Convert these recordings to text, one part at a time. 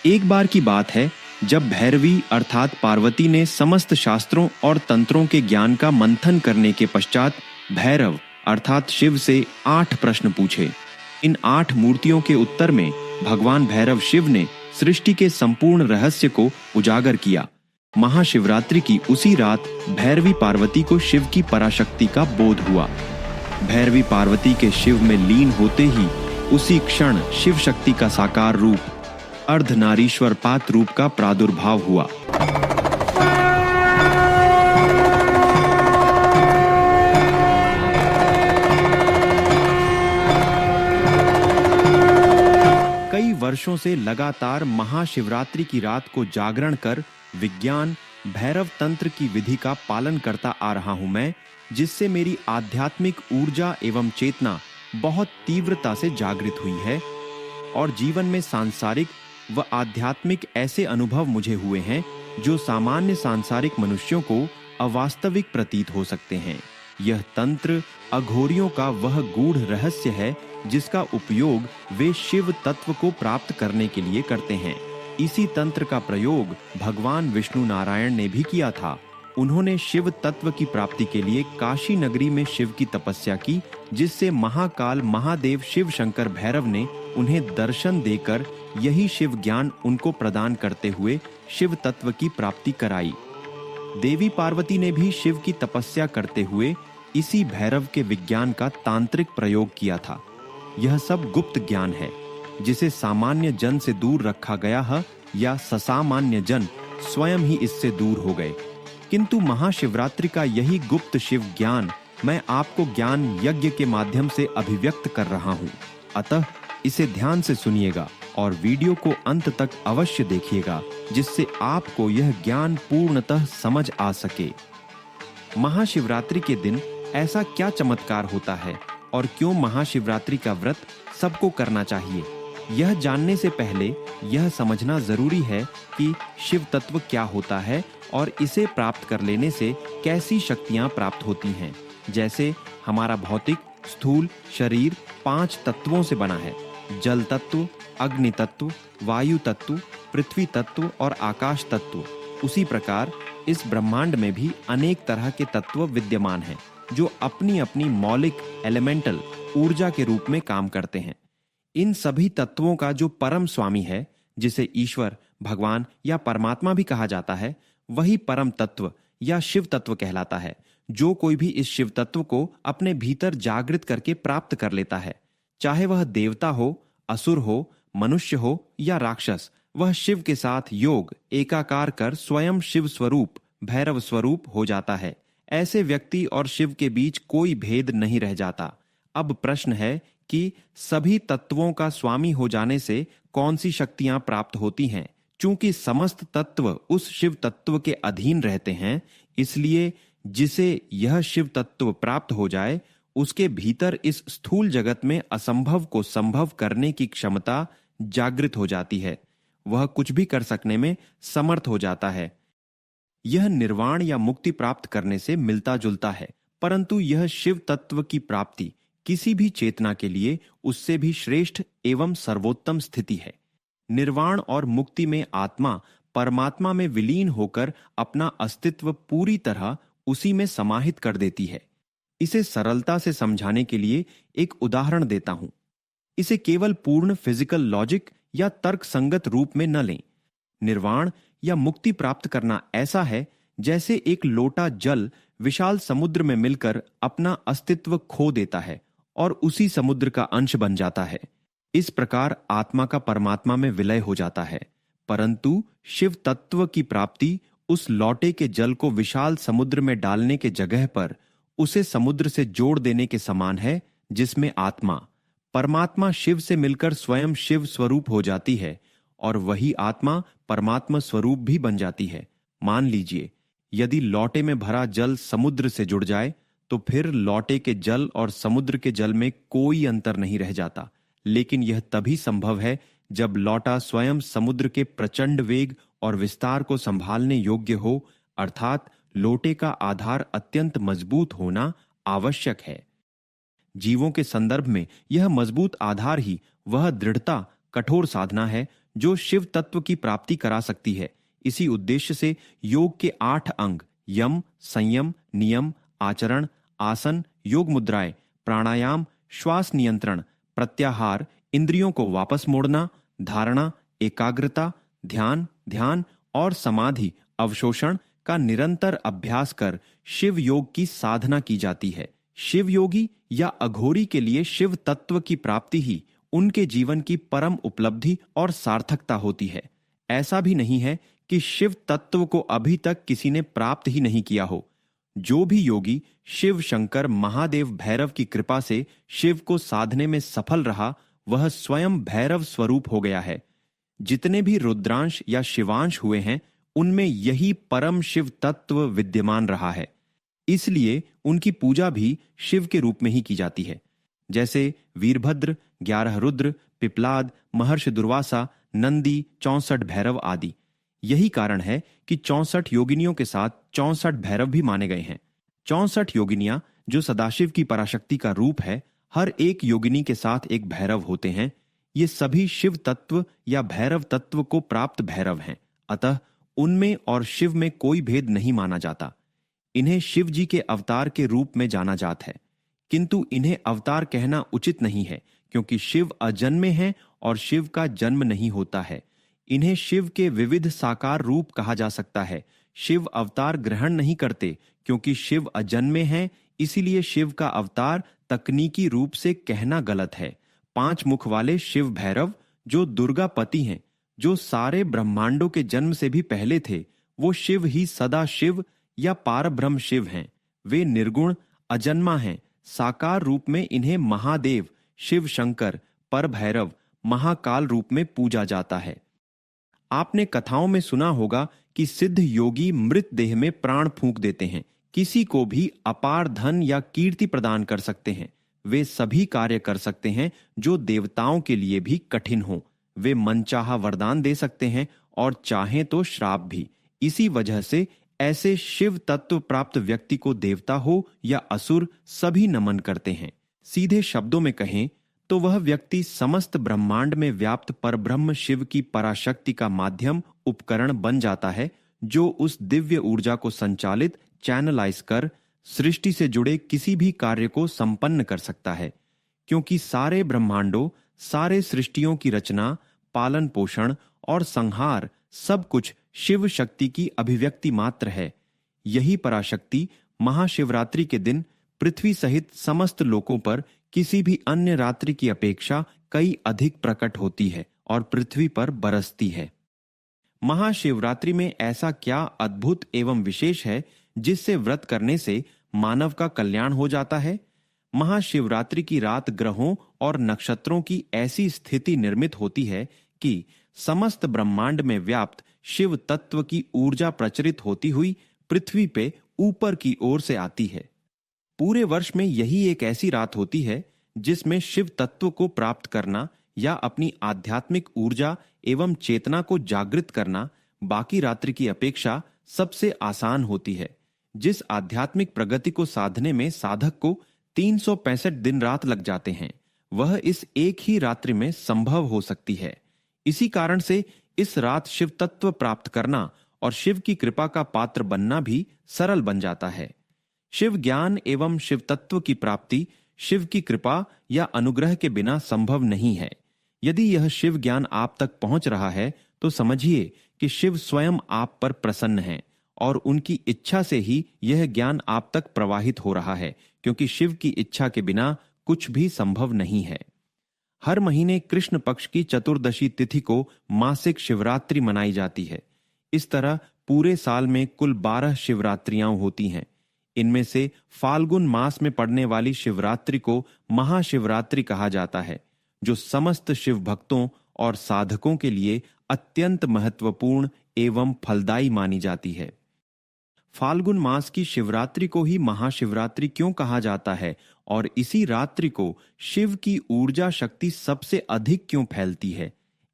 एक बार की बात है जब भैरवी अर्थात पार्वती ने समस्त शास्त्रों और तंत्रों के ज्ञान का मंथन करने के पश्चात भैरव अर्थात शिव से 8 प्रश्न पूछे। इन 8 मूर्तियों के उत्तर में भगवान भैरव शिव ने सृष्टि के संपूर्ण रहस्य को उजागर किया। महाशिवरात्रि की उसी रात भैरवी पार्वती को शिव की पराशक्ति का बोध हुआ। भैरवी पार्वती के शिव में लीन होते ही उसी क्षण शिव शक्ति का साकार रूप अर्धनारीश्वर पात रूप का प्रादुर्भाव हुआ। कई वर्षों से लगातार महाशिवरात्रि की रात को जागरण कर विज्ञान भैरव तंत्र की विधि का पालन करता आ रहा हूं मैं, जिससे मेरी आध्यात्मिक ऊर्जा एवं चेतना बहुत तीव्रता से जागृत हुई है और जीवन में सांसारिक व आध्यात्मिक ऐसे अनुभव मुझे हुए हैं जो सामान्य सांसारिक मनुष्यों को अवास्तविक प्रतीत हो सकते हैं। यह तंत्र अघोरियों का वह गूढ़ रहस्य है जिसका उपयोग वे शिव तत्व को प्राप्त करने के लिए करते हैं। इसी तंत्र का प्रयोग भगवान विष्णु नारायण ने भी किया था। उन्होंने शिव तत्व की प्राप्ति के लिए काशी नगरी में शिव की तपस्या की, जिससे महाकाल महादेव शिव शंकर भैरव ने उन्हें दर्शन देकर यही शिव ज्ञान उनको प्रदान करते हुए शिव तत्व की प्राप्ति कराई। देवी पार्वती ने भी शिव की तपस्या करते हुए इसी भैरव के विज्ञान का तांत्रिक प्रयोग किया था। यह सब गुप्त ज्ञान है जिसे सामान्य जन से दूर रखा गया है या ससामान्य जन स्वयं ही इससे दूर हो गए। किंतु महाशिवरात्रि का यही गुप्त शिव ज्ञान मैं आपको ज्ञान यज्ञ के माध्यम से अभिव्यक्त कर रहा हूं। अतः इसे ध्यान से सुनिएगा और वीडियो को अंत तक अवश्य देखिएगा, जिससे आपको यह ज्ञान पूर्णतः समझ आ सके। महाशिवरात्रि के दिन ऐसा क्या चमत्कार होता है और क्यों महाशिवरात्रि का व्रत सबको करना चाहिए? यह जानने से पहले यह समझना जरूरी है कि शिव तत्व क्या होता है और इसे प्राप्त कर लेने से कैसी शक्तियां प्राप्त होती हैं। जैसे हमारा भौतिक स्थूल शरीर 5 तत्वों से बना है: जल तत्व, अग्नि तत्व, वायु तत्व, पृथ्वी तत्व और आकाश तत्व। उसी प्रकार इस ब्रह्मांड में भी अनेक तरह के तत्व विद्यमान हैं जो अपनी अपनी मौलिक एलिमेंटल ऊर्जा के रूप में काम करते हैं। इन सभी तत्वों का जो परम स्वामी है, जिसे ईश्वर, भगवान या परमात्मा भी कहा जाता है, वही परम तत्व या शिव तत्व कहलाता है। जो कोई भी इस शिव तत्व को अपने भीतर जागृत करके प्राप्त कर लेता है, चाहे वह देवता हो, असुर हो, मनुष्य हो या राक्षस, वह शिव के साथ योग एकाकार कर स्वयं शिव स्वरूप भैरव स्वरूप हो जाता है। ऐसे व्यक्ति और शिव के बीच कोई भेद नहीं रह जाता। अब प्रश्न है कि सभी तत्वों का स्वामी हो जाने से कौन सी शक्तियां प्राप्त होती हैं? चूंकि समस्त तत्व उस शिव तत्व के अधीन रहते हैं, इसलिए जिसे यह शिव तत्व प्राप्त हो जाए उसके भीतर इस स्थूल जगत में असंभव को संभव करने की क्षमता जागृत हो जाती है। वह कुछ भी कर सकने में समर्थ हो जाता है। यह निर्वाण या मुक्ति प्राप्त करने से मिलता जुलता है, परंतु यह शिव तत्व की प्राप्ति किसी भी चेतना के लिए उससे भी श्रेष्ठ एवं सर्वोत्तम स्थिति है। निर्वाण और मुक्ति में आत्मा परमात्मा में विलीन होकर अपना अस्तित्व पूरी तरह उसी में समाहित कर देती है। इसे सरलता से समझाने के लिए एक उदाहरण देता हूं। इसे केवल पूर्ण फिजिकल लॉजिक या तर्क संगत रूप में न लें। निर्वाण या मुक्ति प्राप्त करना ऐसा है जैसे एक लोटा जल विशाल समुद्र में मिलकर अपना अस्तित्व खो देता है और उसी समुद्र का अंश बन जाता है। इस प्रकार आत्मा का परमात्मा में विलय हो जाता है। परंतु शिव तत्व की प्राप्ति उस लौटे के जल को विशाल समुद्र में डालने के जगह पर उसे समुद्र से जोड़ देने के समान है, जिसमें आत्मा परमात्मा शिव से मिलकर स्वयं शिव स्वरूप हो जाती है और वही आत्मा परमात्मा स्वरूप भी बन जाती है। मान लीजिए, यदि लौटे में भरा जल समुद्र से जुड़ जाए तो फिर लौटे के जल और समुद्र के जल में कोई अंतर नहीं रह जाता। लेकिन यह तभी संभव है जब लौटा स्वयं समुद्र के प्रचंड वेग और विस्तार को संभालने योग्य हो, अर्थात लोटे का आधार अत्यंत मजबूत होना आवश्यक है। जीवों के संदर्भ में यह मजबूत आधार ही वह दृढ़ता, कठोर साधना है जो शिव तत्व की प्राप्ति करा सकती है। इसी उद्देश्य से योग के 8 अंग यम, संयम, नियम, आचरण, आसन, योग मुद्राएं, प्राणायाम, श्वास नियंत्रण, प्रत्याहार, इंद्रियों को वापस मोड़ना, धारणा, एकाग्रता, ध्यान और समाधि अवशोषण का निरंतर अभ्यास कर शिव योग की साधना की जाती है। शिव योगी या अघोरी के लिए शिव तत्व की प्राप्ति ही उनके जीवन की परम उपलब्धि और सार्थकता होती है। ऐसा भी नहीं है कि शिव तत्व को अभी तक किसी ने प्राप्त ही नहीं किया हो। जो भी योगी शिव शंकर महादेव भैरव की कृपा से शिव को साधने में सफल रहा, वह स्वयं भैरव स्वरूप हो गया है। जितने भी रुद्रांश या शिवांश हुए हैं, उनमें यही परम शिव तत्व विद्यमान रहा है। इसलिए उनकी पूजा भी शिव के रूप में ही की जाती है। जैसे वीरभद्र, 11 रुद्र, पिपलाद, महर्षि दुर्वासा, नंदी, 64 भैरव आदि। यही कारण है कि 64 योगिनियों के साथ 64 भैरव भी माने गए हैं। 64 योगिनियां जो सदाशिव की पराशक्ति का रूप है, हर एक योगिनी के साथ एक भैरव होते हैं। ये सभी शिव तत्व या भैरव तत्व को प्राप्त भैरव हैं। अतः उनमें और शिव में कोई भेद नहीं माना जाता। इन्हें शिव जी के अवतार के रूप में जाना जाता है, किंतु इन्हें अवतार कहना उचित नहीं है, क्योंकि शिव अजन्मे हैं और शिव का जन्म नहीं होता है। इन्हें शिव के विविध साकार रूप कहा जा सकता है। शिव अवतार ग्रहण नहीं करते, क्योंकि शिव अजन्मे हैं, इसीलिए शिव का अवतार तकनीकी रूप से कहना गलत है। 5 मुख वाले शिव भैरव जो दुर्गा पति हैं, जो सारे ब्रह्मांडों के जन्म से भी पहले थे, वो शिव ही सदा शिव या पारब्रह्म शिव हैं। वे निर्गुण अजन्मा हैं। साकार रूप में इन्हें महादेव, शिव शंकर, पर भैरव, महाकाल रूप में पूजा जाता है। आपने कथाओं में सुना होगा कि सिद्ध योगी मृत देह में प्राण फूंक देते हैं, किसी को भी अपार धन या कीर्ति प्रदान कर सकते हैं। वे सभी कार्य कर सकते हैं जो देवताओं के लिए भी कठिन हो। वे मनचाहा वरदान दे सकते हैं और चाहें तो श्राप भी। इसी वजह से ऐसे शिव तत्व प्राप्त व्यक्ति को देवता हो या असुर सभी नमन करते हैं। सीधे शब्दों में कहें तो वह व्यक्ति समस्त ब्रह्मांड में व्याप्त परब्रह्म शिव की पराशक्ति का माध्यम उपकरण बन जाता है, जो उस दिव्य ऊर्जा को संचालित चैनलाइज कर सृष्टि से जुड़े किसी भी कार्य को संपन्न कर सकता है। क्योंकि सारे ब्रह्मांडों, सारे सृष्टियों की रचना, पालन पोषण और संहार सब कुछ शिव शक्ति की अभिव्यक्ति मात्र है। यही पराशक्ति महाशिवरात्रि के दिन पृथ्वी सहित समस्त लोकों पर किसी भी अन्य रात्रि की अपेक्षा कई अधिक प्रकट होती है और पृथ्वी पर बरसती है। महाशिवरात्रि में ऐसा क्या अद्भुत एवं विशेष है जिससे व्रत करने से मानव का कल्याण हो जाता है? महाशिवरात्रि की रात ग्रहों और नक्षत्रों की ऐसी स्थिति निर्मित होती है कि समस्त ब्रह्मांड में व्याप्त शिव तत्व की ऊर्जा प्रचरित होती हुई पृथ्वी पे ऊपर की ओर से आती है। पूरे वर्ष में यही एक ऐसी रात होती है जिसमें शिव तत्व को प्राप्त करना या अपनी आध्यात्मिक ऊर्जा एवं चेतना को जागृत करना बाकी रात्रि की अपेक्षा सबसे आसान होती है। जिस आध्यात्मिक प्रगति को साधने में साधक को 365 दिन रात लग जाते हैं, वह इस एक ही रात्रि में संभव हो सकती है। इसी कारण से इस रात शिव तत्व प्राप्त करना और शिव की कृपा का पात्र बनना भी सरल बन जाता है। शिव ज्ञान एवं शिव तत्व की प्राप्ति शिव की कृपा या अनुग्रह के बिना संभव नहीं है। यदि यह शिव ज्ञान आप तक पहुंच रहा है तो समझिए कि शिव स्वयं आप पर प्रसन्न हैं और उनकी इच्छा से ही यह ज्ञान आप तक प्रवाहित हो रहा है, क्योंकि शिव की इच्छा के बिना कुछ भी संभव नहीं है। हर महीने कृष्ण पक्ष की चतुर्दशी तिथि को मासिक शिवरात्रि मनाई जाती है। इस तरह पूरे साल में कुल 12 शिवरात्रियां होती हैं। इनमें से फाल्गुन मास में पड़ने वाली शिवरात्रि को महाशिवरात्रि कहा जाता है, जो समस्त शिव भक्तों और साधकों के लिए अत्यंत महत्वपूर्ण एवं फलदायी मानी जाती है। फाल्गुन मास की शिवरात्रि को ही महाशिवरात्रि क्यों कहा जाता है और इसी रात्रि को शिव की ऊर्जा शक्ति सबसे अधिक क्यों फैलती है?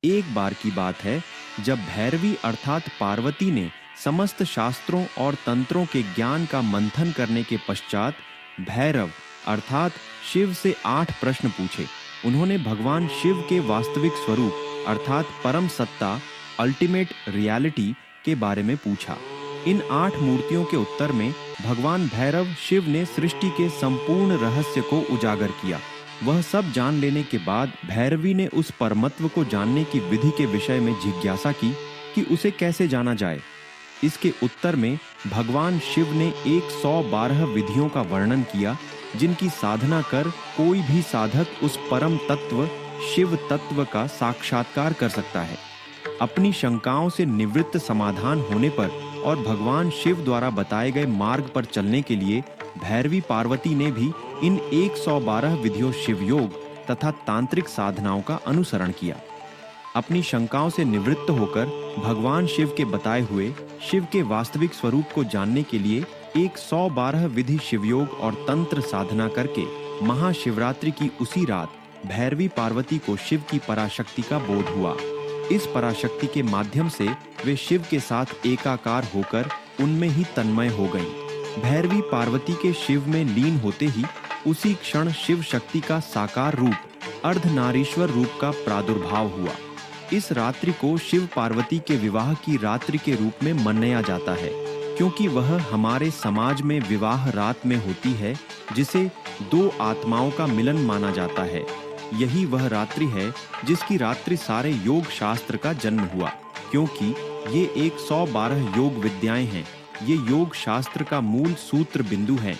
एक बार की बात है जब भैरवी अर्थात पार्वती ने समस्त शास्त्रों और तंत्रों के ज्ञान का मंथन करने के पश्चात भैरव अर्थात शिव से 8 प्रश्न पूछे। उन्होंने भगवान शिव के वास्तविक स्वरूप अर्थात परम सत्ता, अल्टीमेट रियलिटी के बारे में पूछा। इन 8 मूर्तियों के उत्तर में भगवान भैरव शिव ने सृष्टि के संपूर्ण रहस्य को उजागर किया। वह सब जान लेने के बाद भैरवी ने उस परमत्व को जानने की विधि के विषय में जिज्ञासा की कि उसे कैसे जाना जाए। इसके उत्तर में भगवान शिव ने 112 विधियों का वर्णन किया, जिनकी साधना कर कोई भी साधक उस परम तत्व शिव तत्व का साक्षात्कार कर सकता है। अपनी शंकाओं से निवृत्त समाधान होने पर और भगवान शिव द्वारा बताए गए मार्ग पर चलने के लिए भैरवी पार्वती ने भी इन 112 विधियों शिव योग तथा तांत्रिक साधनाओं का अनुसरण किया। अपनी शंकाओं से निवृत्त होकर भगवान शिव के बताए हुए शिव के वास्तविक स्वरूप को जानने के लिए 112 विधि शिवयोग और तंत्र साधना करके महाशिवरात्रि की उसी रात भैरवी पार्वती को शिव की पराशक्ति का बोध हुआ। इस पराशक्ति के माध्यम से वे शिव के साथ एकाकार होकर उनमें ही तन्मय हो गईं। भैरवी पार्वती के शिव में लीन होते ही उसी क्षण शिव शक्ति का साकार रूप अर्धनारीश्वर रूप का प्रादुर्भाव हुआ। इस रात्रि को शिव पार्वती के विवाह की रात्रि के रूप में मनाया जाता है, क्योंकि वह हमारे समाज में विवाह रात में होती है, जिसे 2 आत्माओं का मिलन माना जाता है। यही वह रात्रि है जिसकी रात्रि सारे योग शास्त्र का जन्म हुआ, क्योंकि ये 112 योग विद्याएं हैं। ये योग शास्त्र का मूल सूत्र बिंदु है।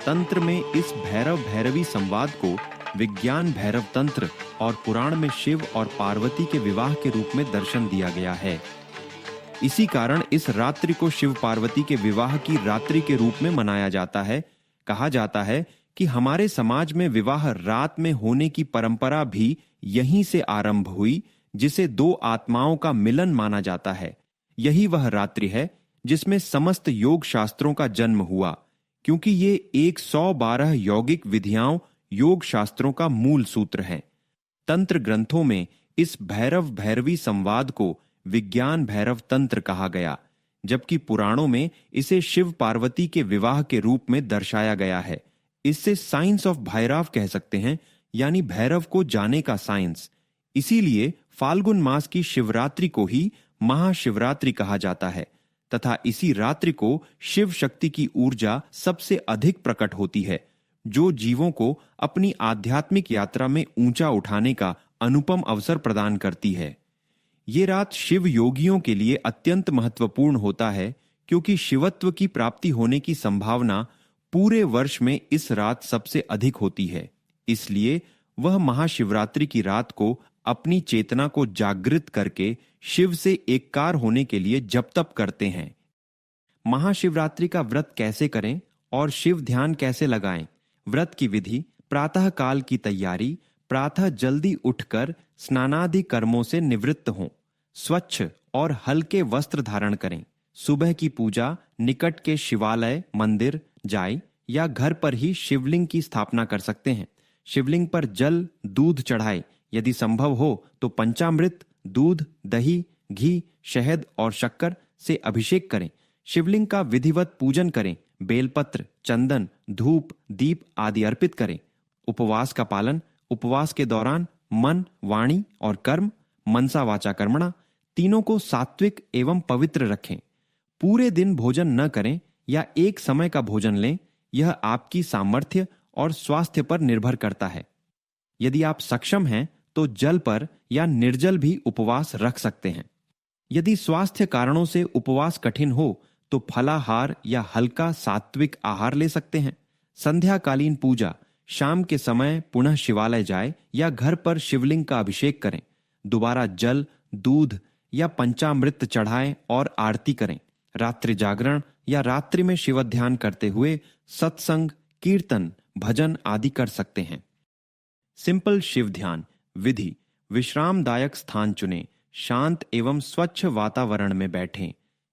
तंत्र में इस भैरव भैरवी संवाद को विज्ञान भैरव तंत्र और पुराण में शिव और पार्वती के विवाह के रूप में दर्शन दिया गया है। इसी कारण इस रात्रि को शिव पार्वती के विवाह की रात्रि के रूप में मनाया जाता है। कहा जाता है कि हमारे समाज में विवाह रात में होने की परंपरा भी यहीं से आरंभ हुई, जिसे 2 आत्माओं का मिलन माना जाता है। यही वह रात्रि है जिसमें समस्त योग शास्त्रों का जन्म हुआ, क्योंकि ये 112 यौगिक विधियां योग शास्त्रों का मूल सूत्र है। तंत्र ग्रंथों में इस भैरव भैरवी संवाद को विज्ञान भैरव तंत्र कहा गया, जबकि पुराणों में इसे शिव पार्वती के विवाह के रूप में दर्शाया गया है। इससे साइंस ऑफ भैरव कह सकते हैं, यानी भैरव को जाने का साइंस। इसीलिए फाल्गुन मास की शिवरात्रि को ही महाशिवरात्रि कहा जाता है तथा इसी रात्रि को शिव शक्ति की ऊर्जा सबसे अधिक प्रकट होती है, जो जीवों को अपनी आध्यात्मिक यात्रा में ऊंचा उठाने का अनुपम अवसर प्रदान करती है। ये रात शिव योगियों के लिए अत्यंत महत्वपूर्ण होता है, क्योंकि शिवत्व की प्राप्ति होने की संभावना पूरे वर्ष में इस रात सबसे अधिक होती है। इसलिए वह महाशिवरात्रि की रात को अपनी चेतना को जागृत करके शिव से एककार होने के लिए जप तप करते हैं। महाशिवरात्रि का व्रत कैसे करें और शिव ध्यान कैसे लगाएं? व्रत की विधि: प्रातः काल की तैयारी, प्रातः जल्दी उठकर स्नानादि कर्मों से निवृत्त हों, स्वच्छ और हल्के वस्त्र धारण करें। सुबह की पूजा निकट के शिवालय, मंदिर जाए या घर पर ही शिवलिंग की स्थापना कर सकते हैं। शिवलिंग पर जल, दूध चढ़ाए। यदि संभव हो तो पंचामृत, दूध, दही, घी, शहद और शक्कर से अभिषेक करें। शिवलिंग का विधिवत पूजन करें। बेलपत्र, चंदन, धूप, दीप आदि अर्पित करें। उपवास का पालन: उपवास के दौरान मन, वाणी और कर्म, मनसा वाचा कर्मणा, तीनों को सात्विक एवं पवित्र रखें। पूरे दिन भोजन न करें या एक समय का भोजन लें। यह आपकी सामर्थ्य और स्वास्थ्य पर निर्भर करता है। यदि आप सक्षम हैं तो जल पर या निर्जल भी उपवास रख सकते हैं। यदि स्वास्थ्य कारणों से उपवास कठिन हो तो फलाहार या हल्का सात्विक आहार ले सकते हैं। संध्याकालीन पूजा: शाम के समय पुनः शिवालय जाए या घर पर शिवलिंग का अभिषेक करें। दोबारा जल, दूध या पंचामृत चढ़ाएं और आरती करें। रात्रि जागरण या रात्रि में शिव ध्यान करते हुए सत्संग, कीर्तन, भजन आदि कर सकते हैं। सिंपल शिव ध्यान विधि: विश्रामदायक स्थान चुनें, शांत एवं स्वच्छ वातावरण में बैठें।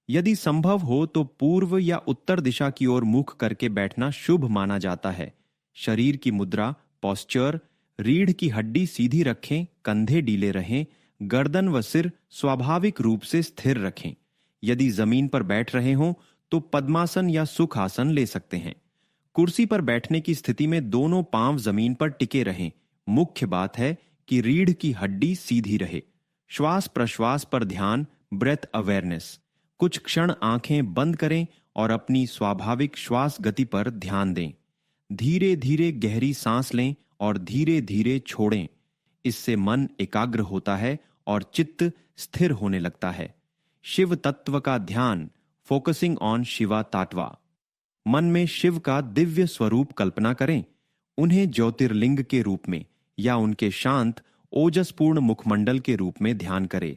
यदि संभव हो तो पूर्व या उत्तर दिशा की ओर मुख करके बैठना शुभ माना जाता है। शरीर की मुद्रा, पोस्चर: रीढ़ की हड्डी सीधी रखें, कंधे ढीले रहें, गर्दन व सिर स्वाभाविक रूप से स्थिर रखें। यदि जमीन पर बैठ रहे हों तो पद्मासन या सुखासन ले सकते हैं। कुर्सी पर बैठने की स्थिति में दोनों पांव जमीन पर टिके रहें। मुख्य बात है कि रीढ़ की हड्डी सीधी रहे। श्वास प्रश्वास पर ध्यान, ब्रेथ अवेयरनेस। कुछ क्षण आंखें बंद करें और अपनी स्वाभाविक श्वास गति पर ध्यान दें। धीरे धीरे गहरी सांस लें और धीरे धीरे छोड़ें। इससे मन एकाग्र होता है और चित्त स्थिर होने लगता है। शिव तत्व का ध्यान, फोकसिंग ऑन शिवा ताटवा। मन में शिव का दिव्य स्वरूप कल्पना करें। उन्हें ज्योतिर्लिंग के रूप में या उनके शांत ओजसपूर्ण मुखमंडल के रूप में ध्यान करें।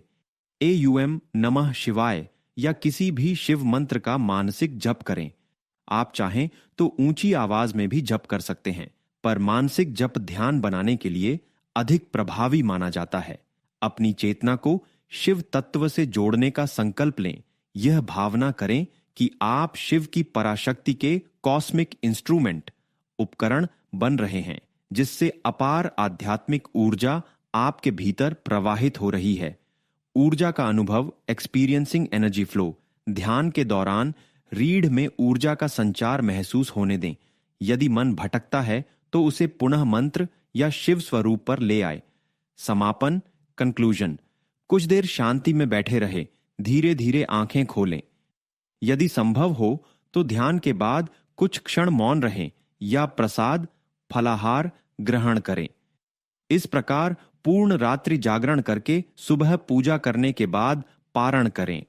एयूएम नमः शिवाय या किसी भी शिव मंत्र का मानसिक जप करें। आप चाहें तो ऊंची आवाज में भी जप कर सकते हैं, पर मानसिक जप ध्यान बनाने के लिए अधिक प्रभावी माना जाता है। अपनी चेतना को शिव तत्व से जोड़ने का संकल्प लें। यह भावना करें कि आप शिव की पराशक्ति के कॉस्मिक इंस्ट्रूमेंट, उपकरण बन रहे हैं, जिससे अपार आध्यात्मिक ऊर्जा आपके भीतर प्रवाहित हो रही है। ऊर्जा का अनुभव, एक्सपीरियंसिंग एनर्जी फ्लो। ध्यान के दौरान रीढ़ में ऊर्जा का संचार महसूस होने दें। यदि मन भटकता है तो उसे पुनः मंत्र या शिव स्वरूप पर ले आए। समापन, कंक्लूजन। कुछ देर शांति में बैठे रहे, धीरे धीरे आंखें खोलें। यदि संभव हो तो ध्यान के बाद कुछ क्षण मौन रहें या प्रसाद, फलाहार ग्रहण करें। इस प्रकार पूर्ण रात्रि जागरण करके सुबह पूजा करने के बाद पारण करें।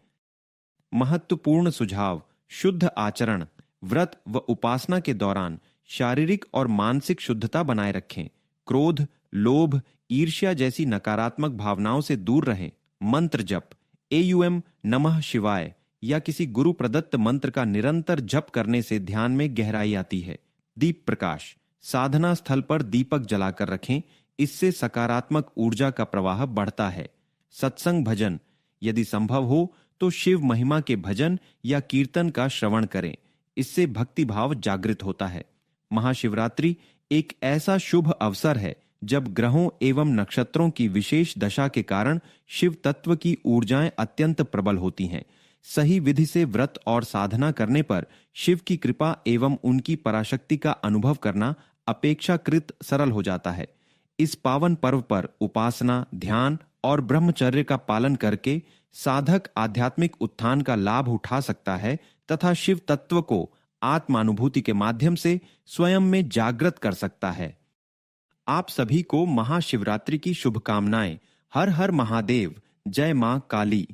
महत्वपूर्ण सुझाव: शुद्ध आचरण। व्रत व उपासना के दौरान शारीरिक और मानसिक शुद्धता बनाए रखें। क्रोध, लोभ, ईर्ष्या जैसी नकारात्मक भावनाओं से दूर रहें। मंत्र जप, एयूएम नमः शिवाय या किसी गुरु प्रदत्त मंत्र का निरंतर जप करने से ध्यान में गहराई आती है। दीप प्रकाश, साधना स्थल पर दीपक जलाकर रखें। इससे सकारात्मक ऊर्जा का प्रवाह बढ़ता है। सत्संग भजन, यदि संभव हो तो शिव महिमा के भजन या कीर्तन का श्रवण करें। इससे भक्ति भाव जागृत होता है। महाशिवरात्रि एक ऐसा शुभ अवसर है जब ग्रहों एवं नक्षत्रों की विशेष दशा के कारण शिव तत्व की ऊर्जाएं अत्यंत प्रबल होती हैं। सही विधि से व्रत और साधना करने पर शिव की कृपा एवं उनकी पराशक्ति का अनुभव करना अपेक्षाकृत सरल हो जाता है। इस पावन पर्व पर उपासना, ध्यान और ब्रह्मचर्य का पालन करके साधक आध्यात्मिक उत्थान का लाभ उठा सकता है तथा शिव तत्व को आत्मानुभूति के माध्यम से स्वयं में जागृत कर सकता है। आप सभी को महाशिवरात्रि की शुभकामनाएं। हर हर महादेव। जय मां काली।